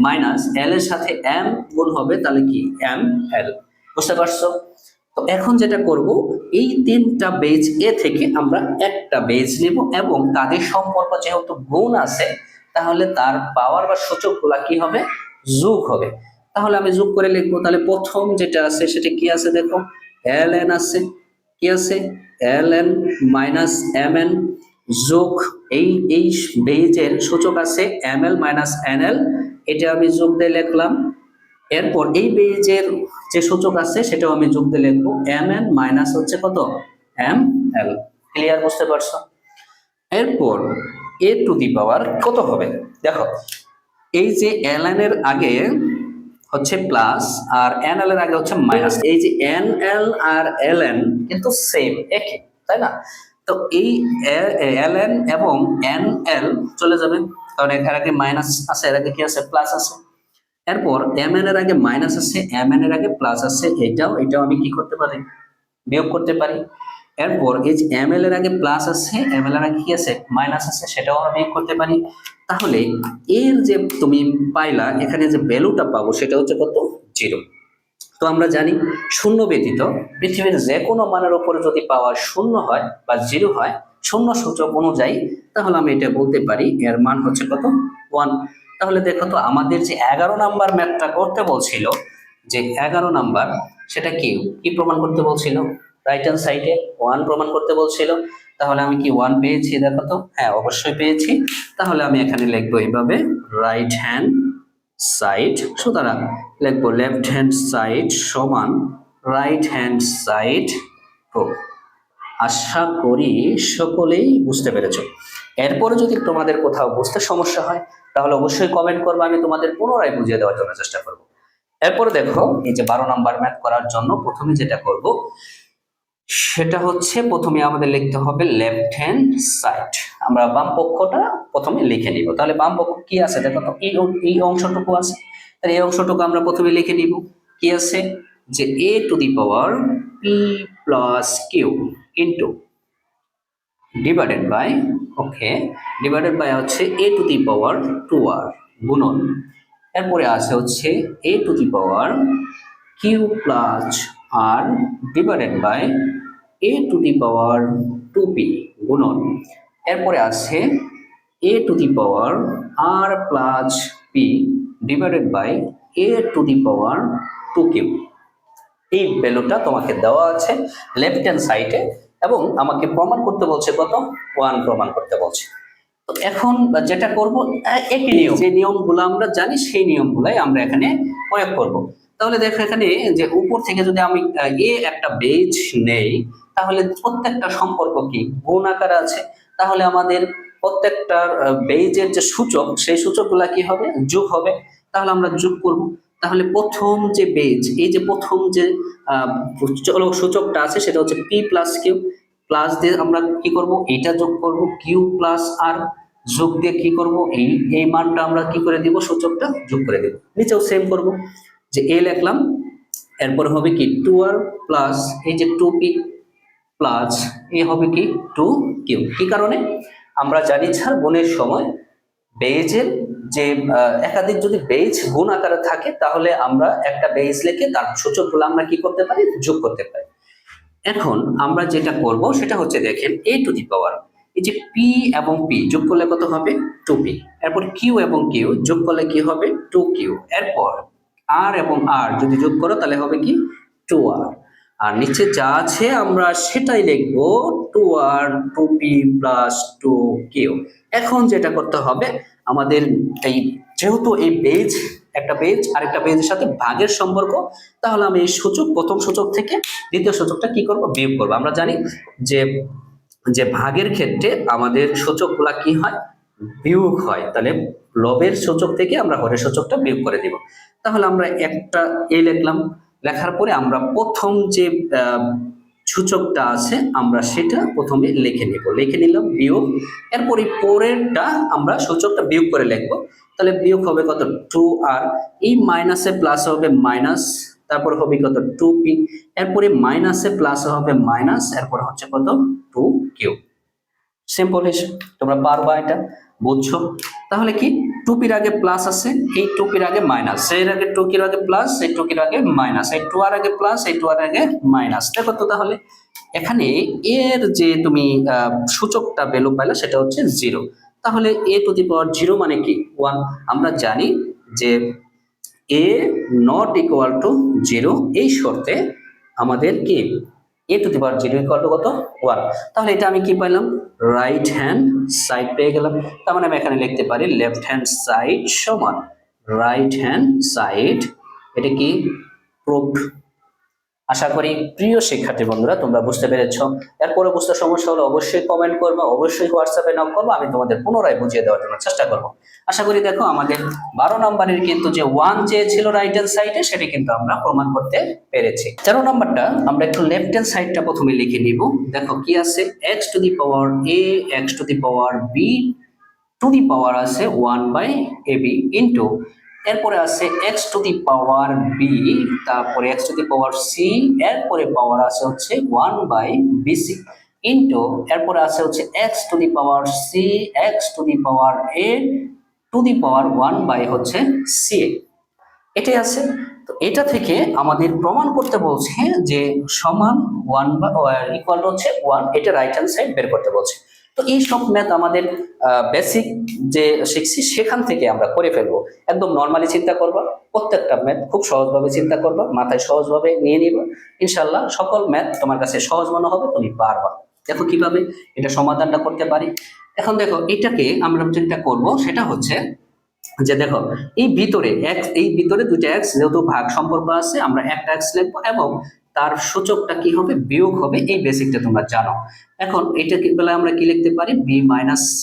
[SPEAKER 1] মাইনাস l এর সাথে m গুণ হবে তাহলে কি ml। বুঝতে পারছো? তো এখন যেটা করব, এই তিনটা বেজ এ থেকে আমরা একটা বেজ নেব এবং তাদের সম্পর্ক যেহেতু গুণ আছে, তাহলে তার পাওয়ার বা সূচকগুলা কি হবে, যোগ হবে। তাহলে আমি যোগ করে লিখবো। তাহলে প্রথম যেটা আছে সেটা কি আছে দেখো, ln আছে, কি আছে ln মাইনাস mn, যোগ এই এই বেজের সূচক আছে ml মাইনাস nl, এটা আমি যোগ দিয়ে লিখলাম। এরপর এই বেজের যে সূচক আছে সেটাও আমি যোগ দিয়ে লিখবো mn মাইনাস হচ্ছে কত ml। ক্লিয়ার? বুঝতে পারছো? এরপর a টু দি পাওয়ার কত হবে দেখো, এই যে ln এর আগে হচ্ছে প্লাস আর nl এর আগে হচ্ছে মাইনাস, এই যে nl আর ln কিন্তু সেম, একই, তাই না? তো এই ln এবং nl চলে যাবে, কারণ এর আগে মাইনাস আছে, এর আগে কি আছে, প্লাস আছে। এরপর mn এর আগে মাইনাস আছে, mn এর আগে প্লাস আছে, এটাও আমি কি করতে পারি, বিয়োগ করতে পারি। এরপর এই যে ml এর আগে প্লাস আছে, ml এর আগে কি আছে, মাইনাস আছে, সেটাও আমরা বিয়োগ করতে পারি। তাহলে এর যে তুমি পাইলা এখানে যে ভ্যালুটা পাবো সেটা হচ্ছে কত, 0। তো আমরা জানি শূন্য ব্যতীত পৃথিবীর যে কোনো মানের উপরে যদি পাওয়ার শূন্য হয় বা 0 হয় শূন্য সূচক অনুযায়ী, তাহলে আমি এটা বলতে পারি এর মান হচ্ছে কত, 1। তাহলে দেখো তো আমাদের যে 11 নাম্বার ম্যাথটা করতে বলছিল, যে 11 নাম্বার, সেটা কি কি প্রমাণ করতে বলছিল, রাইট হ্যান্ড সাইডে 1 প্রমাণ করতে বলছিল। তাহলে আমি কি 1 পেয়েছি দেখো তো, হ্যাঁ অবশ্যই পেয়েছি। তাহলে আমি এখানে লিখবো এইভাবে, রাইট হ্যান্ড সাইড, সুতরাং লিখবো লেফট হ্যান্ড সাইড সমান রাইট হ্যান্ড সাইড হোক। আশা করি সকলেই বুঝতে পেরেছো। এরপরে যদি তোমাদের কোথাও বুঝতে সমস্যা হয় তাহলে অবশ্যই কমেন্ট করবে, আমি তোমাদের পুনরায় বুঝিয়ে দেওয়ার জন্য চেষ্টা করব। এরপরে দেখো, এই যে 12 নাম্বার ম্যাথ করার জন্য প্রথমে যেটা করব সেটা হচ্ছে প্রথমে আমাদের লিখতে হবে লেফট হ্যান্ড সাইড। আমরা বাম পক্ষটা প্রথমে লিখে নিব। তাহলে বাম পক্ষ কি আছে দেখো তো, এই অংশটুকু আছে, তাহলে এই অংশটুকু আমরা প্রথমে লিখে নিব। কি আছে, যে a to the power p plus Q into divided by, okay, divided by হচ্ছে a to the power 2r গুণন, এরপরে আছে হচ্ছে a to the power Q plus R divided by a to the power 2p গুণন, এরপরে আছে a to the power r plus p divided by a to the power 2q। এই ভ্যালুটা তোমাকে দেওয়া আছে লেফট হ্যান্ড সাইডে এবং আমাকে প্রমাণ করতে বলছে কত, 1 প্রমাণ করতে বলছে। তো এখন যেটা করব, একই নিয়ম, যে নিয়মগুলো আমরা জানি সেই নিয়মগুলাই আমরা এখানে প্রয়োগ করব। তাহলে দেখো এখানে যে উপর থেকে যদি আমি একটা বেজ নেই, তাহলে প্রত্যেকটা সম্পর্ক কি গুণ আকারে আছে, তাহলে আমাদের প্রত্যেকটা বেজের যে সূচক সেই সূচকগুলা কি হবে, যোগ হবে। তাহলে আমরা যোগ করব। তাহলে প্রথম যে বেজ, এই যে প্রথম যে সূচকটা আছে সেটা হচ্ছে পি প্লাস কিউ, প্লাস দিয়ে আমরা কি করব, এটা যোগ করব, কিউ প্লাস আর যোগ দিয়ে কি করব, এই মানটা আমরা কি করে দিব, সূচকটা যোগ করে দেব। নিচেও সেম করব, যে এ লিখলাম, এরপর হবে কি 2r প্লাস এই যে 2p প্লাস এ হবে কি 2q। কি কারণে, আমরা জানি ছাড় গুণের সময় বেজের যে একাধিক যদি বেজ গুণ আকারে থাকে তাহলে আমরা একটা বেজ লিখে তার সূচকগুলো আমরা কি করতে পারি, যোগ করতে পারি। এখন আমরা যেটা করব সেটা হচ্ছে দেখেন a টু দি পাওয়ার, এই যে p এবং p যোগ করলে কত হবে, 2p। এরপর q এবং q যোগ করলে কি হবে, 2q। এরপর r এবং r যদি যোগ করো তাহলে হবে কি 2r। আর নিচে যা আছে আমরা সেটাই লিখবো 2r 2p প্লাস 2q। এখন যেটা করতে হবে আমাদের, এই যেহেতু এই বেজ একটা বেজ আরেকটা বেজের সাথে ভাগের সম্পর্ক, তাহলে আমি এই সূচক প্রথম সূচক থেকে দ্বিতীয় সূচকটা কি করব, বিয়োগ করব। আমরা জানি যে যে ভাগের ক্ষেত্রে আমাদের সূচকগুলা কি হয়, বিয়োগ হয়। তাহলে লবের সূচক থেকে আমরা হরের সূচকটা বিয়োগ করে দিব। তাহলে আমরা একটা এ লিখলাম, লেখার পরে আমরা প্রথম যে সূচকটা আছে আমরা সেটা প্রথমে লিখে নিব, লিখে নিলাম বিয়োগ। এরপরে পরেরটা আমরা সূচকটা বিয়োগ করে লিখবো। তাহলে বিয়োগ হবে কত, 2r, এই মাইনাসে প্লাস হবে মাইনাস, তারপর হবে কত 2p, এরপরে মাইনাসে প্লাস হবে মাইনাস, এরপরে হচ্ছে কত 2q। সিম্পল হিসাব, তোমরা পারবা, এটা বুঝছো। তাহলে কি, টুপির আগে প্লাস আছে, এই টুপির আগে মাইনাস, এর আগে টুকির আগে প্লাস, এই টুকির আগে মাইনাস, এই টু আর আগে প্লাস, এই টু আর আগে মাইনাস। দেখো তো তাহলে এখানে এর যে তুমি সূচকটা ভ্যালু পাইলা সেটা হচ্ছে 0। তাহলে a টু দি পাওয়ার 0 মানে কি 1। আমরা জানি যে a নট ইকুয়াল টু 0, এই শর্তে আমাদের কি a to the power 0 equal to কত, 1। তাহলে এটা আমি কি পাইলাম, রাইট হ্যান্ড সাইড পেয়ে গেলাম। তার মানে আমি এখানে লিখতে পারি লেফট হ্যান্ড সাইড সমান রাইট হ্যান্ড সাইড। এটা কি প্রুফড। আশা করি প্রিয় শিক্ষার্থী বন্ধুরা তোমরা বুঝতে পেরেছো। এরপরে বুঝতে সমস্যা হলে অবশ্যই কমেন্ট করবে, অবশ্যই হোয়াটসঅ্যাপে নক করবে, আমি তোমাদের পুনরায় বুঝিয়ে দেওয়ার জন্য চেষ্টা করব। আশা করি দেখো আমাদের 12 নম্বরের কিন্তু যে 1 চেয়েছিল রাইট হ্যান্ড সাইডে, সেটা কিন্তু আমরা প্রমাণ করতে পেরেছি। 13 নম্বরটা আমরা একটু লেফট হ্যান্ড সাইডটা প্রথমে লিখে নিব। দেখো কি আছে, x to the power a, x to the power b to the power আছে 1/ab ইন্টু, এরপরে আছে x to the power b, তারপরে x to the power c, এরপরে পাওয়ার আছে হচ্ছে 1/bc ইন্টু, এরপরে আছে হচ্ছে x to the power c, x to the power a to the power 1 হচ্ছে ca। এটাই আছে। তো এটা থেকে আমাদের প্রমাণ করতে বলছে যে সমান 1 বা ইকুয়াল হচ্ছে 1, এটা রাইট হ্যান্ড সাইড বের করতে বলছে। তো এই সব ম্যাথ আমাদের বেসিক যে শিখছি সেখান থেকে আমরা করে ফেলবো। একদম নর্মালি চিন্তা করবা, প্রত্যেকটা ম্যাথ খুব সহজভাবে চিন্তা করবা, মাথায় সহজভাবে নিয়ে নিবা, ইনশাল্লাহ সকল ম্যাথ তোমার কাছে সহজ মনে হবে, তুমি পারবা। দেখো কিভাবে এটা সমাধানটা করতে পারি। এখন দেখো এটাকে আমরা যেটা করব সেটা হচ্ছে যে দেখো এই ভিতরে এই ভিতরে দুইটা x, যেহেতু ভাগ সম্পর্ক আছে আমরা একটা x লিখবো এবং তার সূচকটা কি হবে, বিয়োগ হবে। এই বেসিকটা তোমরা জানো। এখন এটা কি বলে, আমরা কি লিখতে পারি, b minus c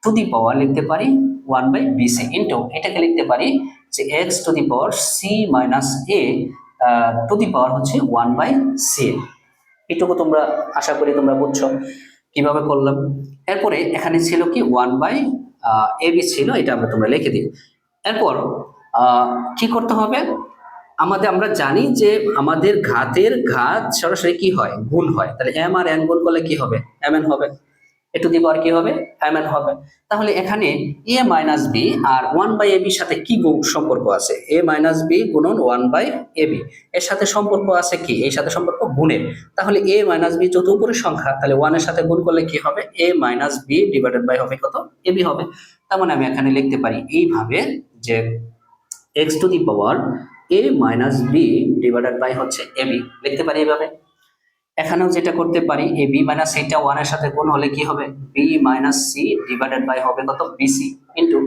[SPEAKER 1] to the power লিখতে পারি 1/bc ইন্টু, এটাকে লিখতে পারি যে x to the power c minus a to the power হচ্ছে 1/c। এটুকু তোমরা আশা করি তোমরা বুঝছো কিভাবে করলাম। এরপরে এখানে ছিল কি 1/ab ছিল, এটা তোমরা লিখে দিই। এরপর কি করতে হবে, আমরা জানি যে আমাদের ঘাতের ঘাত সরাসরি কি হয়, গুণ হয়। তাহলে m আর n গুণ করলে কি হবে, mn হবে। এ টু দি পাওয়ার কি হবে, mn হবে। তাহলে এখানে a minus b R 1/ab সাথে কি সম্পর্ক আছে, a মাইনাস b গুণন 1/ab, এর সাথে সম্পর্ক আছে কি, এর সাথে সম্পর্ক গুণের। তাহলে a মাইনাস b যত উপরের সংখ্যা, তাহলে 1 এর সাথে গুণ করলে কি হবে, a minus b divided by হবে কত, ab হবে। তার মানে আমি এখানে লিখতে পারি এইভাবে যে x to the power a minus b divided by হচ্ছে ab, লিখতে পারি এইভাবে। এখানেও যেটা করতে পারি, a b মাইনাস এটা 1 এর সাথে গুণ হলে কি হবে, b minus c divided by হবে কত, bc ইন্টু,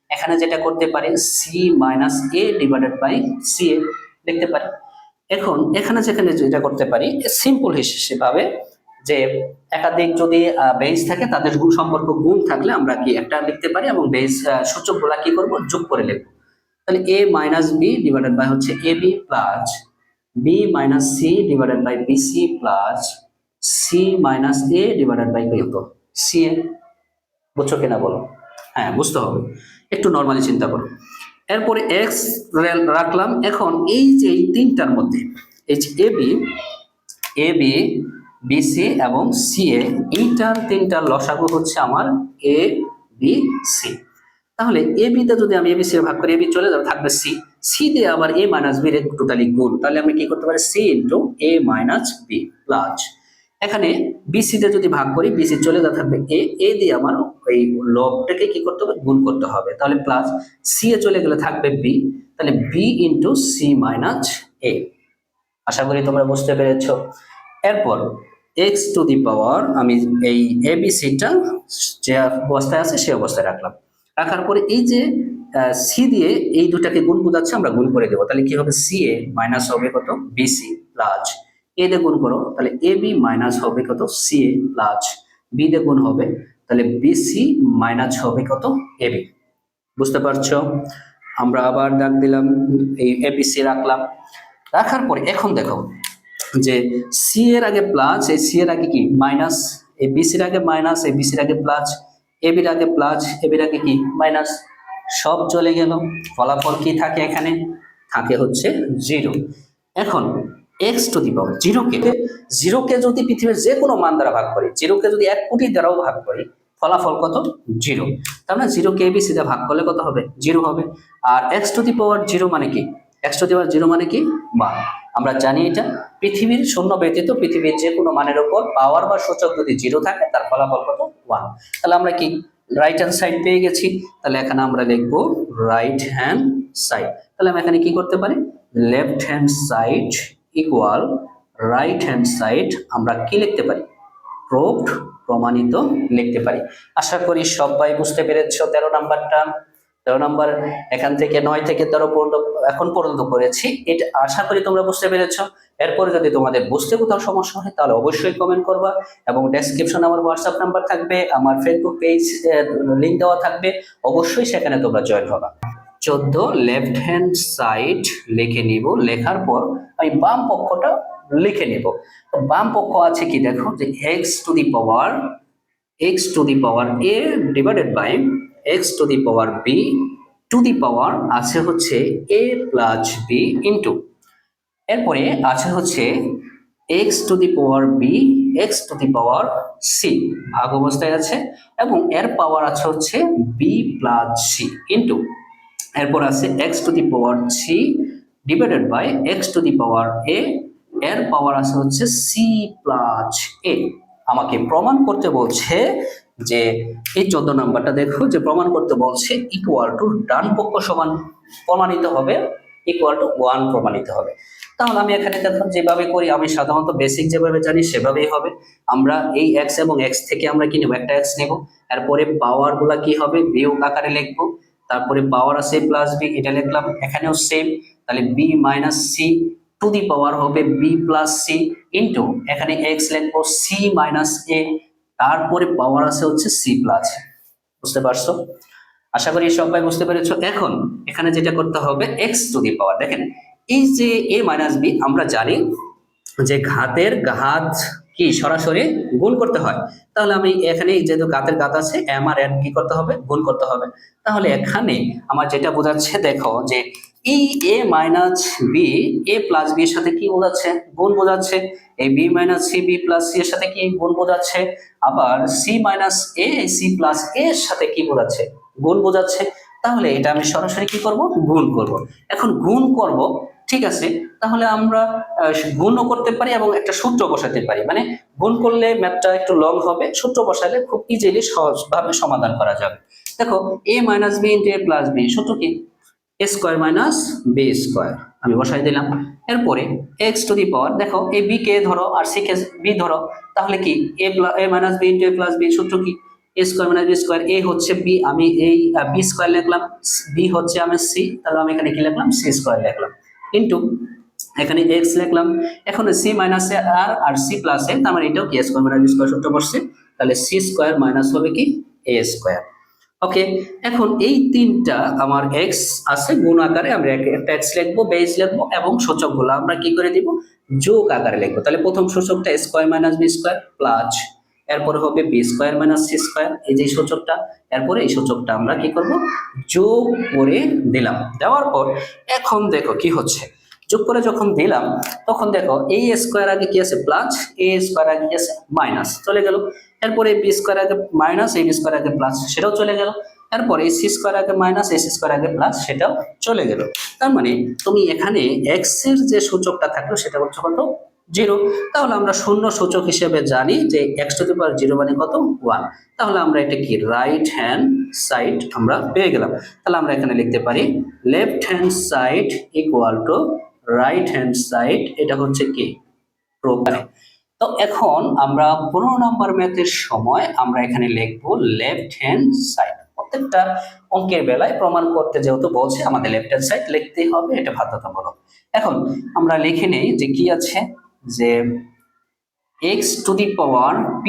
[SPEAKER 1] এখানে যেটা করতে পারি c minus a divided by ca লিখতে পারি। এখন এখানে যেখানে যেটা করতে পারি সিম্পল হিসেবে যে একাধিক যদি বেস থাকে তাদের গুণ সম্পর্ক গুণ থাকলে আমরা কি একটা লিখতে পারি এবং বেস সূচকগুলা কি করব, যোগ করে লিখব। তাহলে a minus b divided by হচ্ছে ab plus b minus c divided by bc plus c minus a divided by কত, ca। বুঝছো কিনা বলো? হ্যাঁ বুঝতে হবে, একটু নরমালি চিন্তা করো। এরপরে x রাখলাম। এখন এই যে এই তিনটার মধ্যে এই যে ab bc এবং ca, এইটার তিনটার লসাগু হচ্ছে আমার a b c। তাহলে a b তে যদি আমি a b c ভাগ করি, a b চলে যাবে, থাকবে c, c দিয়ে আবার a মাইনাস b এর টোটালি গুণ। তাহলে আমি কি করতে পারি, c into a minus b plus, এখানে bc তে যদি ভাগ করি bc চলে যাবে, থাকবে a দিয়ে আমার এই লবটাকে কি করতে হবে, গুণ করতে হবে। তাহলে প্লাস c এ চলে গেলে থাকবে b, তাহলে b into c minus a। আশা করি তোমরা বুঝতে পেরেছো। এরপর এক্স টু দি পাওয়ার আমি এই এবিসিটা যে অবস্থায় আছে সেই অবস্থায় রাখলাম, রাখার পরে এই যে সি দিয়ে এই দুটাকে গুণ বোঝাচ্ছে, আমরা গুণ করে দেবো। তাহলে কি হবে, সি এ মাইনাস হবে কত বিসি প্লাস এ দিয়ে গুণ করো, তাহলে এ বি মাইনাস হবে কত সি এ প্লাস বি দিয়ে গুণ হবে, তাহলে বিসি মাইনাস হবে কত এ বি। বুঝতে পারছো? আমরা আবার দাগ দিলাম, এই এবিসি রাখলাম, রাখার পরে এখন দেখো যে সি এর আগে প্লাস, এই সি এর আগে কি মাইনাস, এই বিসির আগে মাইনাস, এই বিসির আগে প্লাস, এ বির আগে প্লাস, এ বির আগে কি মাইনাস, সব চলে গেল। ফলাফল কি থাকে এখানে, থাকে হচ্ছে 0। এখন এক্স টু দি পাওয়ার জিরোকে যদি পৃথিবীর যে কোনো মান দ্বারা ভাগ করি, জিরোকে যদি 1 কোটি দ্বারাও ভাগ করি, ফলাফল কত 0। তার মানে 0 কে এবিসি দিয়ে ভাগ করলে কত হবে 0 হবে। আর এক্স টু দি পাওয়ার 0 মানে কি, এক্স টু দি পাওয়ার 0 মানে কি 1। আমরা জানি এটা পৃথিবীর শূন্য ব্যতীত পৃথিবীর যে কোনো মানের উপর পাওয়ার বা সূচক যদি 0 থাকে তার ফলাফল কত 1। তাহলে আমরা কি রাইট হ্যান্ড সাইড পেয়ে গেছি, তাহলে এখানে আমরা লিখবো রাইট হ্যান্ড সাইড। তাহলে আমি এখানে কি করতে পারি, left hand side equal right hand side, আমরা কি লিখতে পারি, প্রুভড প্রমাণিত লিখতে পারি। আশা করি সবাই বুঝতে পেরেছো 13 নাম্বারটা। 13 নাম্বার এখান থেকে 9 থেকে 13 পর্যন্ত এখন পর্যন্ত করেছি, এটা আশা করি তোমরা বুঝতে পেরেছো। এরপরে যদি তোমাদের বুঝতে কোথাও সমস্যা হয় তাহলে অবশ্যই কমেন্ট করবা, এবং ডেসক্রিপশনে আমার হোয়াটসঅ্যাপ নাম্বার থাকবে, আমার ফেসবুক পেজ লিংক দেওয়া থাকবে, অবশ্যই সেখানে তোমরা জয়েন হবা। 14 লেফট হ্যান্ড সাইড লিখে নিব, লেখার পর আমি বাম পক্ষটা লিখে নেব। তো বাম পক্ষ আছে কি দেখো, যে x to the power a divided by x to the power b to the power আছে হচ্ছে a প্লাস b ইন্টু, এরপরে আছে হচ্ছে x to the power b x to the power c ভাগ অবস্থায় আছে, এবং এর পাওয়ার আছে হচ্ছে b প্লাস c ইন্টু, এরপর আছে X to the power c divided by x to the power a, এর পাওয়ার আছে হচ্ছে c প্লাস a। আমাকে প্রমাণ করতে বলছে যে এই 14 নাম্বারটা দেখো, যে প্রমাণ করতে বলছে ইকুয়াল টু ডান পক্ষ সমান প্রমাণিত হবে, ইকুয়াল টু 1 প্রমাণিত হবে। তাহলে আমি এখানে দেখো যেভাবে করি, আমি সাধারণত বেসিক যেভাবে জানি সেভাবেই হবে। আমরা এই x এবং x থেকে আমরা কি নেব, একটা x নেব, এরপরে পাওয়ার গুলা কি হবে বিয়োগ আকারে লিখবো, তারপরে পাওয়ার আছে প্লাস b, এটা লিখলাম, এখানেও সেম, তাহলে b minus c to the power হবে b প্লাস c ইন্টু, এখানে x লিখবো c মাইনাস a, তারপরে পাওয়ার আছে হচ্ছে c প্লাস। বুঝতে পারছো? আশা করি সবাই বুঝতে পেরেছো। এখন এখানে যেটা করতে হবে x টু দি পাওয়ার, দেখেন এই যে a মাইনাস b, আমরা জানি যে ঘাতের ঘাত কি সরাসরি গুণ করতে হয়, তাহলে আমি এখানে যেহেতু ঘাতের ঘাত আছে m আর n কি করতে হবে, গুণ করতে হবে। তাহলে এখানে আমার যেটা বোঝাচ্ছে দেখো, যে এই a minus b a plus b এর সাথে কি বোঝাচ্ছে, গুণ বোঝাচ্ছে, এই b minus c b plus c এর সাথে কি গুণ বোঝাচ্ছে, আবার c minus a c plus a এর সাথে কি বোঝাচ্ছে, গুণ বোঝাচ্ছে। তাহলে এটা আমি সরাসরি কি করব, গুণ করব। এখন গুণ করব, ঠিক আছে, তাহলে আমরা গুণও করতে পারি এবং একটা সূত্র বসাতে পারি, মানে গুণ করলে ম্যাথটা একটু লং হবে, সূত্র বসালে খুব ইজিলি সহজভাবে সমাধান করা যাবে। দেখো a minus b into a plus b, সূত্র কি a square minus b square, আমি বসাই দিলাম। এরপরে x টু দি পাওয়ার, দেখো এই b কে ধরো আর c কে b ধরো, তাহলে কি a minus b into a plus b, সূত্র কি a square minus b square, a হচ্ছে b, আমি এই b স্কোয়ার লিখলাম, b হচ্ছে আমি c, তাহলে আমি এখানে কি লিখলাম c স্কোয়ার লিখলাম, ইন্টু এখানে x লিখলাম। এখন c মাইনাস r আর c প্লাস a, তার মানে এটাও কি স্কোয়ার মাইনাস b স্কোয়ার সূত্র বসছে, তাহলে c স্কোয়ার মাইনাস হবে কি a স্কোয়ার। ওকে, এখন এই তিনটা আমার x আছে গুণ আকারে, আমরা একটা x লিখবো, বেস লিখবো, এবং সূচকগুলো আমরা কি করে দিব, যোগ আকারে লিখবো। তাহলে প্রথম সূচকটা square minus b square plus, এরপরে হবে b square minus c square, এই যে সূচকটা, এরপরে এই সূচকটা আমরা কি করব, যোগ করে দিলাম। দেওয়ার পর এখন দেখো কি হচ্ছে, যোগ করে যখন দিলাম তখন দেখো এই স্কোয়ার আগে কি আছে প্লাস, এ স্কোয়ার আগে কি আছে মাইনাস, চলে গেল। এরপরে বি স্কোয়ার আগে মাইনাস, এই বি স্কোয়ার আগে প্লাস, সেটাও চলে গেল। এরপরে এই সি স্কোয়ার আগে মাইনাস, এই সি স্কোয়ার আগে প্লাস, সেটাও চলে গেল। তার মানে তুমি এখানে এক্স এর যে সূচকটা থাকলো সেটা হচ্ছে কত, 0। তাহলে আমরা শূন্য সূচক হিসেবে জানি যে x টু দি পাওয়ার 0 মানে কত 1। তাহলে আমরা এটা কি রাইট হ্যান্ড সাইড আমরা পেয়ে গেলাম। তাহলে আমরা এখানে লিখতে পারি left hand side equal to right hand side, এটা হচ্ছে কি প্রোগ্রাম। তো এখন আমরা 15 নম্বর ম্যাথের সময় আমরা এখানে লিখবো লেফট হ্যান্ড সাইড। প্রত্যেকটা অঙ্কের বেলায় প্রমাণ করতে যেহেতু বলছে আমাদের লেফট হ্যান্ড সাইড লিখতেই হবে, এটা বাধ্যতামূলক। এখন আমরা লিখে নেই যে কি আছে, যে x to the power p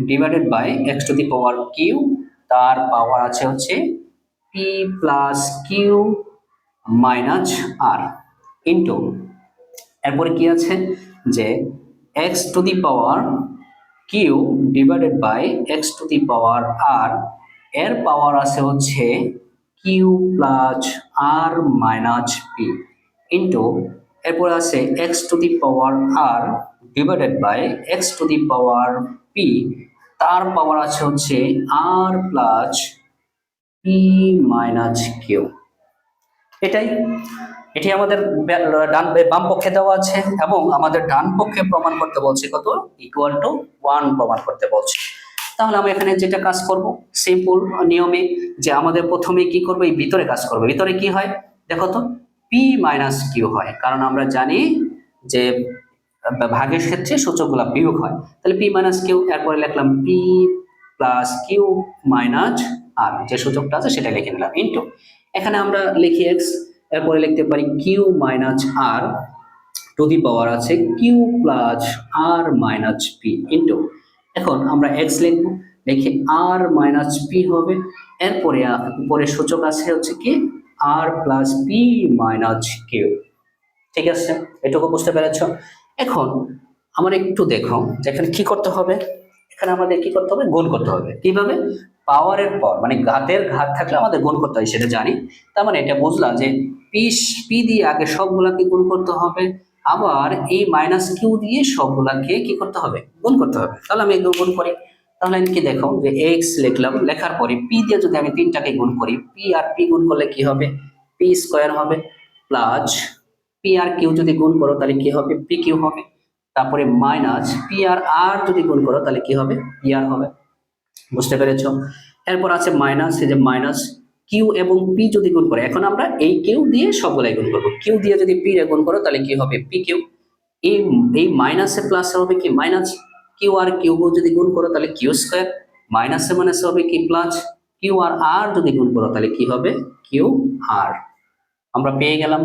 [SPEAKER 1] divided by x to the power q, তার পাওয়ার আছে হচ্ছে p plus q minus r into, এরপরে কি আছে যে x to the power q divided by x to the power r, এর power আছে হচ্ছে q plus r minus p into, এরপরে আছে x to the power r divided by x to the power p, তার power আছে হচ্ছে r plus p minus q। এটি আমাদের বাম পক্ষে দেওয়া আছে এবং আমাদের ডান পক্ষে প্রমাণ করতে বলছে কত, ইকুয়াল টু 1 প্রমাণ করতে বলছে। তাহলে আমরা এখানে যেটা কাজ করব সিম্পল নিয়মে, যে আমাদের প্রথমে কি করব, এই ভিতরে কাজ করব। ভিতরে কি হয় দেখো তো, p মাইনাস q হয়, কারণ আমরা জানি যে ভাগের ক্ষেত্রে সূচকগুলো বিয়োগ হয়। তাহলে p মাইনাস q, এরপরে লিখলাম p plus q minus r, যে সূচকটা আছে সেটা লিখে নিলাম ইনটু, এখানে আমরা লিখি x, এরপরে লিখতে পারি q minus r to the power আছে q plus r minus p into, এখন আমরা x লিখব, লিখে r মাইনাস p হবে, এরপরে উপরে সূচক আছে হচ্ছে কি r plus p minus q। ঠিক আছে, এটুকু বুঝতে পেরেছো? এখন আমার একটু দেখো যে এখানে কি করতে হবে, এখানে আমাদের কি করতে হবে, গুণ করতে হবে। কিভাবে? পাওয়ারের পর মানে ঘাতের ঘাত থাকলে আমাদের গুণ করতে হয় সেটা জানি, তার মানে এটা বুঝলাম যে পি দিয়ে আগে সবগুলাকে গুণ করতে হবে, আবার এই মাইনাস কিউ দিয়ে সবগুলাকে কি করতে হবে, গুণ করতে হবে। তাহলে আমি এগুলো গুণ করি, তাহলে আমি কি দেখো যে এক্স লিখলাম, লেখার পরে পি দিয়ে যদি আমি তিনটাকে গুণ করি, পি আর পি গুণ করলে কি হবে, পি স্কোয়ার হবে, প্লাস পি আর কিউ যদি গুণ করো তাহলে কি হবে, পি কিউ হবে, তারপরে মাইনাস পি আর আর যদি গুণ করো তাহলে কি হবে, পি আর হবে। বুঝতে পেরেছো? এরপর আছে মাইনাস, এই যে মাইনাস কিউ এবং পি যদি গুণ করে, এখন আমরা এই কিউ দিয়ে সবগুলাই গুণ করবো, কিউ দিয়ে যদি পি রে গুণ করো তাহলে কি হবে, পি কিউ। এই মাইনাসে প্লাস হবে কি মাইনাস, কিউ আর কিউ যদি গুণ করো তাহলে কিউ স্কোয়ার, মাইনাসে মাইনাসে হবে কি প্লাস, কিউ আর আর যদি গুণ করো তাহলে কি হবে, কিউ আর। আমরা পেয়ে গেলাম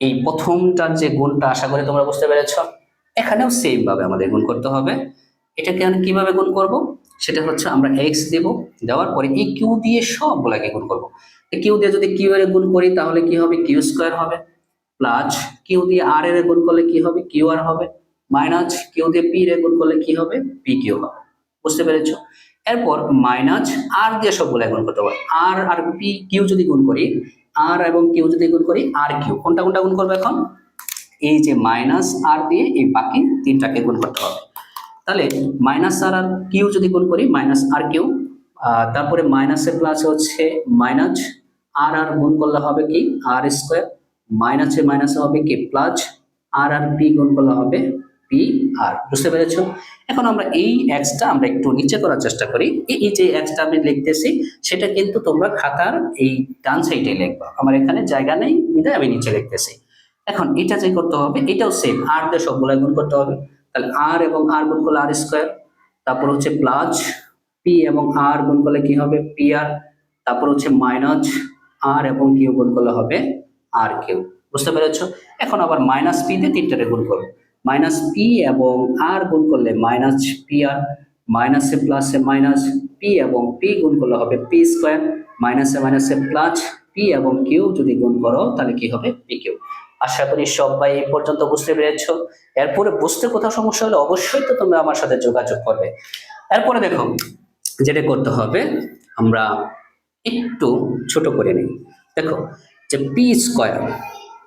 [SPEAKER 1] এই প্রথমটার যে গুণটা, আশা করি তোমরা বুঝতে পেরেছো। এখানেও সেম ভাবে আমাদের গুণ করতে হবে। এটাকে আমি কিভাবে গুণ করব, সেটা হচ্ছে আমরা এক্স দেব, দেওয়ার পরে এই কিউ দিয়ে সবগুলাকে গুণ করব। কিউ দিয়ে যদি কিউ এর গুণ করি তাহলে কি হবে, কিউ স্কোয়ার হবে, প্লাস কিউ দিয়ে আর এর গুণ করলে কি হবে, কিউ আর হবে, মাইনাস কিউ দিয়ে পি এর গুণ করলে কি হবে, পি কিউ হবে। বুঝতে পেরেছো? এরপর মাইনাস আর দিয়ে সবগুলা গুণ করতে হবে, আর আর পি কিউ যদি গুণ করি, আর এবং কিউ যদি গুণ করি, আর কিউ কোনটা কোনটা গুণ করবো, এখন এই যে মাইনাস আর দিয়ে এই বাকি তিনটাকে গুণ করতে হবে। তাহলে মাইনাস আর আর কিউ যদি গুণ করি, মাইনাস আর কিউ, তারপরে মাইনাসে প্লাস হচ্ছে মাইনাস আর আর গুণ করলে হবে কি আর স্কোয়ার, মাইনাসে মাইনাসে হবে কি প্লাস আর আর পি গুণ করলে হবে পি আর। বুঝতে পেরেছো? এখন আমরা এই এক্সটা আমরা একটু নিচে করার চেষ্টা করি। এই যে এক্সটা আমি লিখতেছি সেটা কিন্তু তোমরা খাতার এই ডান সাইডে লিখবা, আমার এখানে জায়গা নেই বিধায় আমি নিচে লিখতেছি। এখন এটা যে করতে হবে, এটাও সেম, আর দিয়ে সবগুলা গুণ করতে হবে। তাহলে আর এবং আর গুণ করলে আর স্কোয়ার, তারপর হচ্ছে প্লাস পি এবং আর গুণ করলে কি হবে, পি আর, তারপর হচ্ছে মাইনাস আর এবং কিউ গুণ করলে হবে আর কিউ। বুঝতে পেরেছো? এখন আবার মাইনাস পি দিয়ে তিনটারে গুণ করবে, মাইনাস পি এবং আর গুণ করলে মাইনাস পি আর, মাইনাসে প্লাসে মাইনাস পি এবং পি গুণ করলে হবে পি স্কোয়ার, মাইনাসে মাইনাসে প্লাস পি এবং কিউ যদি গুণ করো তাহলে কি হবে, পি কিউ। আশা করি সবাই এই পর্যন্ত বুঝতে পেরেছো। এরপরে বুঝতে কোথাও সমস্যা হলে অবশ্যই তো তোমরা আমার সাথে যোগাযোগ করবে। এরপরে দেখো যেটা করতে হবে, আমরা একটু ছোট করে নিই। দেখো যে পি স্কোয়ার,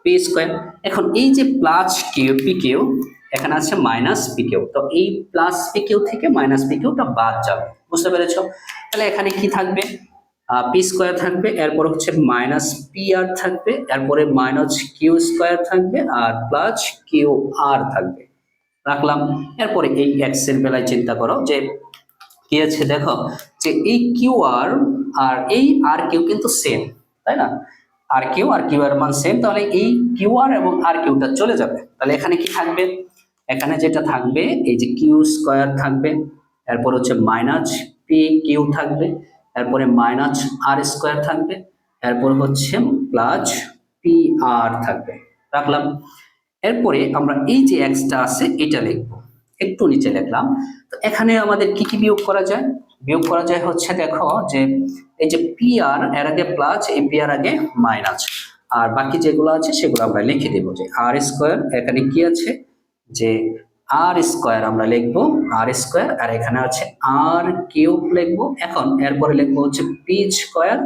[SPEAKER 1] পি স্কোয়ার, এখন এই যে প্লাস কিউ পি কিউ, এখানে আছে মাইনাস পি কিউ, তো এই প্লাস পি কিউ থেকে মাইনাস পি কিউটা বাদ যাবে। বুঝতে পেরেছো? তাহলে এখানে কি থাকবে, পি স্কোয়ার থাকবে, এরপর হচ্ছে মাইনাস পি আর থাকবে, এরপরে মাইনাস কিউ স্কোয়ার থাকবে, আর প্লাস কিউ আর থাকবে, রাখলাম। এরপরে এই এক্স এর বেলায় চিন্তা করো যে কি আছে, দেখো যে এই কিউ আর আর এই আর কিউ কিন্তু সেম, তাই না? আর কিউ এর মান সেম, তাহলে এই কিউ আর এবং আর কিউটা চলে যাবে। তাহলে এখানে কি থাকবে, এখানে যেটা থাকবে এই যে কিউ স্কোয়ার থাকবে, এরপর হচ্ছে মাইনাস পি কিউ থাকবে, এরপরে মাইনাস আর স্কোয়ার থাকবে, এরপর হচ্ছে প্লাস পি আর থাকবে, রাখলাম। এরপরে আমরা এই যে এক্সটা আছে এটা লিখবো, একটু নিচে লিখলাম। তো এখানে আমাদের কি কি বিয়োগ করা যায়, বিয়োগ করা যায় হচ্ছে দেখো যে এই যে পি আর এর আগে প্লাস, এই পি আর আগে মাইনাস, আর বাকি যেগুলো আছে সেগুলো আমরা লিখে দেবো যে আর স্কোয়ার, এখানে কি আছে যে আর স্কোয়ার আমরা লিখবো আর স্কোয়ার, আর এখানে আছে আর কিউব লিখবো। এখন এরপরে লিখবো হচ্ছে পি স্কোয়ার,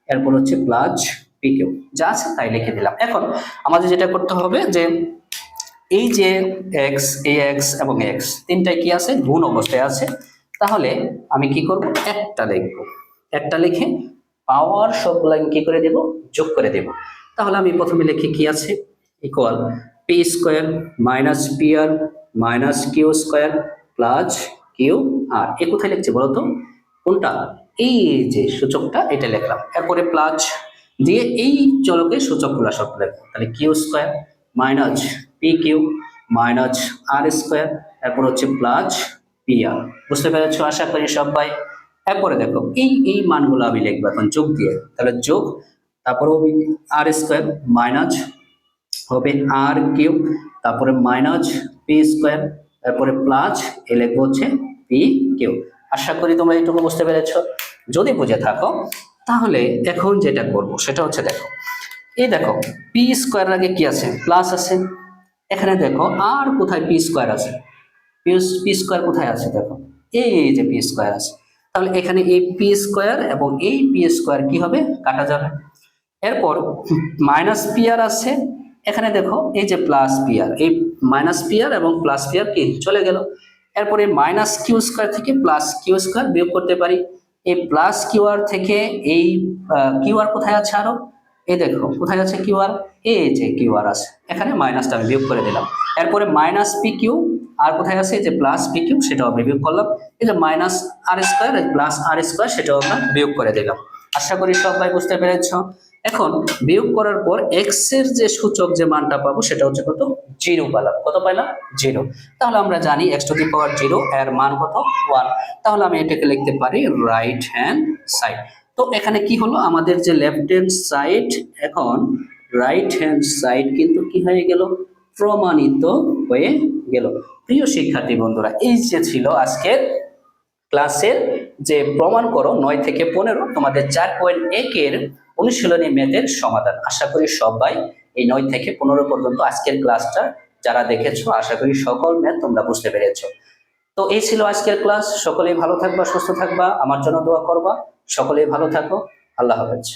[SPEAKER 1] এরপর হচ্ছে প্লাস পি কিউব, যা আছে তাই লিখে দিলাম। এখন আমাদের যেটা করতে হবে যে এই যে এক্স, এই এক্স এবং এক্স তিনটাই কি আছে, গুণ অবস্থায় আছে। তাহলে আমি কি করব, একটা লিখবো, একটা লিখে পাওয়ার সবগুলো কি করে দেব, যোগ করে দেব। তাহলে আমি প্রথমে লিখি কি আছে, equal p square minus p r minus q square plus q r. এ কোথায় লিখছি বলতো, কোনটা, এই যে সূচকটা এটা লিখলাম, এরপরে প্লাস দিয়ে এই চলকে সূচকগুলো সব লিখবো। তাহলে q square minus p q minus r square, এরপর হচ্ছে প্লাস পি আর। বুঝতে পেরেছো আশা করি সবাই। এরপরে দেখো এই মানগুলো আমি লিখবো এখন যোগ দিয়ে, তাহলে যোগ, তারপরে আর স্কোয়ার মাইনাস হবে আর কিউব, তারপরে মাইনাস পি স্কোয়ার, তারপরে প্লাস এ লিখবো হচ্ছে পি কিউ। আশা করি তোমরা এইটুকু বুঝতে পেরেছো। যদি বুঝে থাকো তাহলে এখন যেটা করব সেটা হচ্ছে দেখো, এই দেখো পি স্কোয়ার আগে কি আছে, প্লাস আছে, এখানে দেখো আর কোথায় পি স্কোয়ার আছে, পি স্কোয়ার কোথায় আছে দেখো, এই যে পি স্কোয়ার আছে। তাহলে এখানে এই পি স্কোয়ার এবং এই পি স্কোয়ার কি হবে, কাটা যাবে। এরপর মাইনাস পি আর আছে, এখানে দেখো এই যে প্লাস পি আর, এই মাইনাস পি আর এবং প্লাস পি আর কি চলে গেল। এরপরে মাইনাস কিউ স্কোয়ার থেকে প্লাস কিউ স্কোয়ার বিয়োগ করতে পারি, এই প্লাস কিউ আর থেকে এই কিউ আর কোথায় আছে আরো, এই দেখো কোথায় আছে কিউ আর, এই যে কিউ আর আছে, এখানে মাইনাসটা আমি বিয়োগ করে দিলাম। এরপরে মাইনাস পি কিউ আর কোথায় আছে, যে প্লাস পি কিউ সেটাও আমি বিয়োগ করলাম, এই যে মাইনাস আর স্কোয়ার প্লাস আর স্কোয়ার সেটাও আমরা বিয়োগ করে দিলাম। আশা করি সবাই বুঝতে পেরেছ। এখন বিয়োগ করার পর এক্স এর যে সূচক যে মানটা পাবো সেটা হচ্ছে কত, জিরো পেলাম। কত পাইলাম, জিরো। তাহলে আমরা জানি x to the power zero এর মান কত, 1। তাহলে আমি এটাকে লিখতে পারি রাইট হ্যান্ড সাইড। তো এখানে কি হলো, আমাদের যে লেফট হ্যান্ড সাইড এখন রাইট হ্যান্ড সাইড কিন্তু কি হয়ে গেল, প্রমাণিত হয়ে গেল। প্রিয় শিক্ষার্থী বন্ধুরা, এই যে ছিল আজকের ক্লাসের যে প্রমাণ করো 9 থেকে 15 তোমাদের 4.1 এর অনুশীলনী ম্যাথের সমাধান। আশা করি সবাই এই 9 থেকে 15 পর্যন্ত আজকের ক্লাসটা যারা দেখেছো, আশা করি সকল ম্যাথ তোমরা বুঝতে পেরেছো। তো এই ছিল আজকের ক্লাস। সকলেই ভালো থাকবা, সুস্থ থাকবা, আমার জন্য দোয়া করবা। সকলেই ভালো থাকো। আল্লাহ হাফেজ।